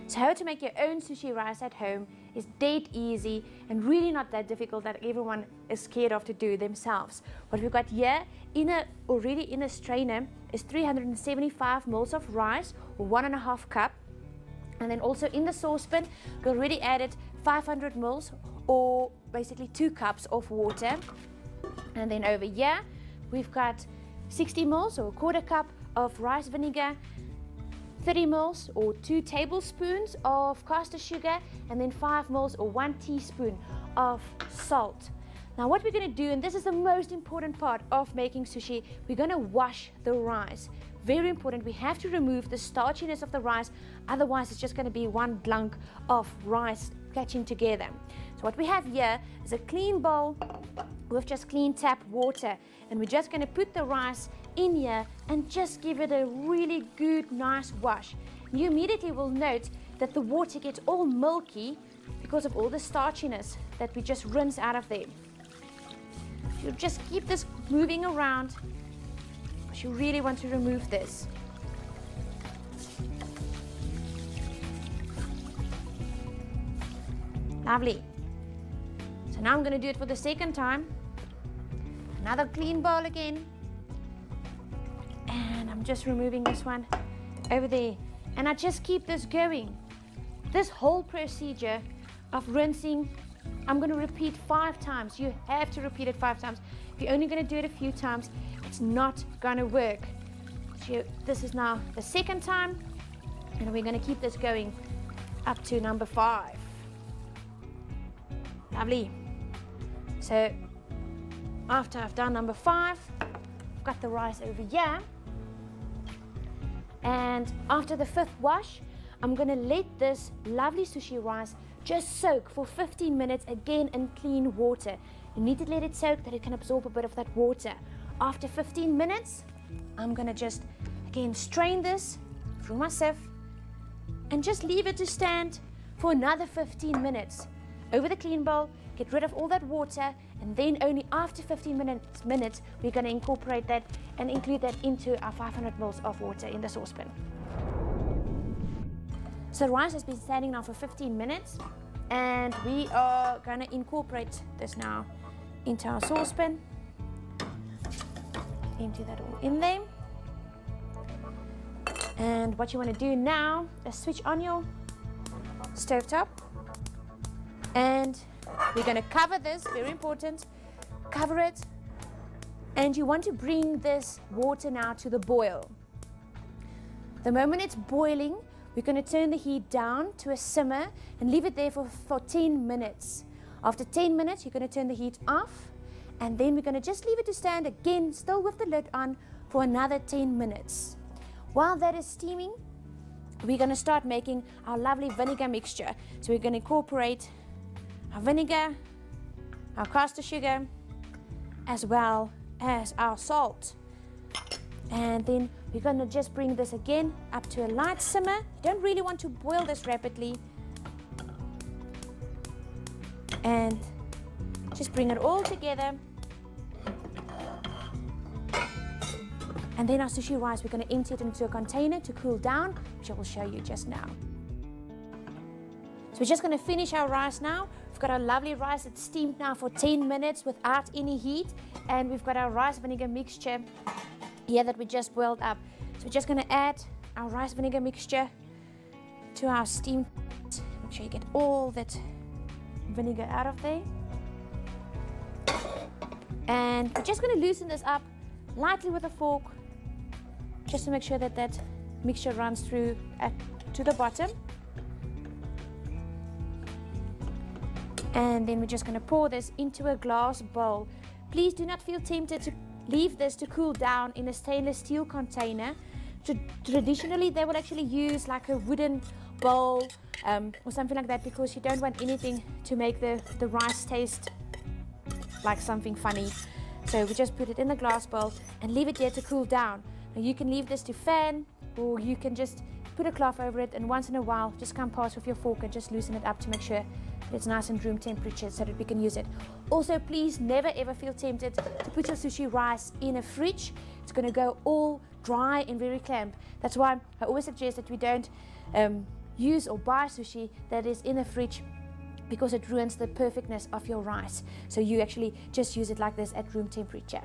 So how to make your own sushi rice at home is dead easy and really not that difficult that everyone is scared of to do themselves. What we've got here already in a strainer is 375 ml of rice, or 1.5 cup. And then also in the saucepan, we already added 500 ml, or basically 2 cups of water. And then over here, we've got 60 ml, or 1/4 cup of rice vinegar, 30 ml or 2 tablespoons of caster sugar, and then 5 ml or 1 teaspoon of salt. Now what we're going to do, and this is the most important part of making sushi, we're going to wash the rice. Very important, we have to remove the starchiness of the rice, otherwise it's just going to be one glunk of rice catching together. So what we have here is a clean bowl with just clean tap water, and we're just going to put the rice in here and just give it a really good nice wash. You immediately will note that the water gets all milky because of all the starchiness that we just rinse out of there. You just keep this moving around because you really want to remove this. Lovely. So now I'm going to do it for the second time. Another clean bowl again. And I'm just removing this one over there. And I just keep this going. This whole procedure of rinsing, I'm going to repeat 5 times. You have to repeat it 5 times. If you're only going to do it a few times, it's not going to work. So this is now the second time. And we're going to keep this going up to number 5. Lovely. So after I've done number 5, I've got the rice over here. And after the 5th wash, I'm going to let this lovely sushi rice just soak for 15 minutes again in clean water. You need to let it soak that it can absorb a bit of that water. After 15 minutes, I'm going to just again strain this through my sieve and just leave it to stand for another 15 minutes. Over the clean bowl, get rid of all that water, and then only after 15 minutes we're going to incorporate that and include that into our 500 ml of water in the saucepan. So the rice has been standing now for 15 minutes, and we are going to incorporate this now into our saucepan. Empty that all in there. And what you want to do now is switch on your stovetop, and we're going to cover this, very important, cover it, and you want to bring this water now to the boil. The moment it's boiling, we're going to turn the heat down to a simmer and leave it there for 10 minutes. After 10 minutes, you're going to turn the heat off, and then we're going to just leave it to stand again, still with the lid on, for another 10 minutes. While that is steaming, we're going to start making our lovely vinegar mixture. So we're going to incorporate our vinegar, our caster sugar, as well as our salt. And then we're going to just bring this again up to a light simmer. You don't really want to boil this rapidly. And just bring it all together. And then our sushi rice, we're going to empty it into a container to cool down, which I will show you just now. So we're just going to finish our rice now. We've got our lovely rice. It's steamed now for 10 minutes without any heat. And we've got our rice vinegar mixture here that we just boiled up. So we're just going to add our rice vinegar mixture to our steam. Make sure you get all that vinegar out of there. And we're just going to loosen this up lightly with a fork, just to make sure that that mixture runs through to the bottom. And then we're just going to pour this into a glass bowl. Please do not feel tempted to leave this to cool down in a stainless steel container. Traditionally, they will actually use like a wooden bowl or something like that, because you don't want anything to make the rice taste like something funny. So we just put it in the glass bowl and leave it there to cool down. Now you can leave this to fan, or you can just put a cloth over it, and once in a while just come past with your fork and just loosen it up to make sure that it's nice and room temperature so that we can use it. Also, please never ever feel tempted to put your sushi rice in a fridge. It's going to go all dry and very clamp. That's why I always suggest that we don't use or buy sushi that is in a fridge, because it ruins the perfectness of your rice. So you actually just use it like this at room temperature.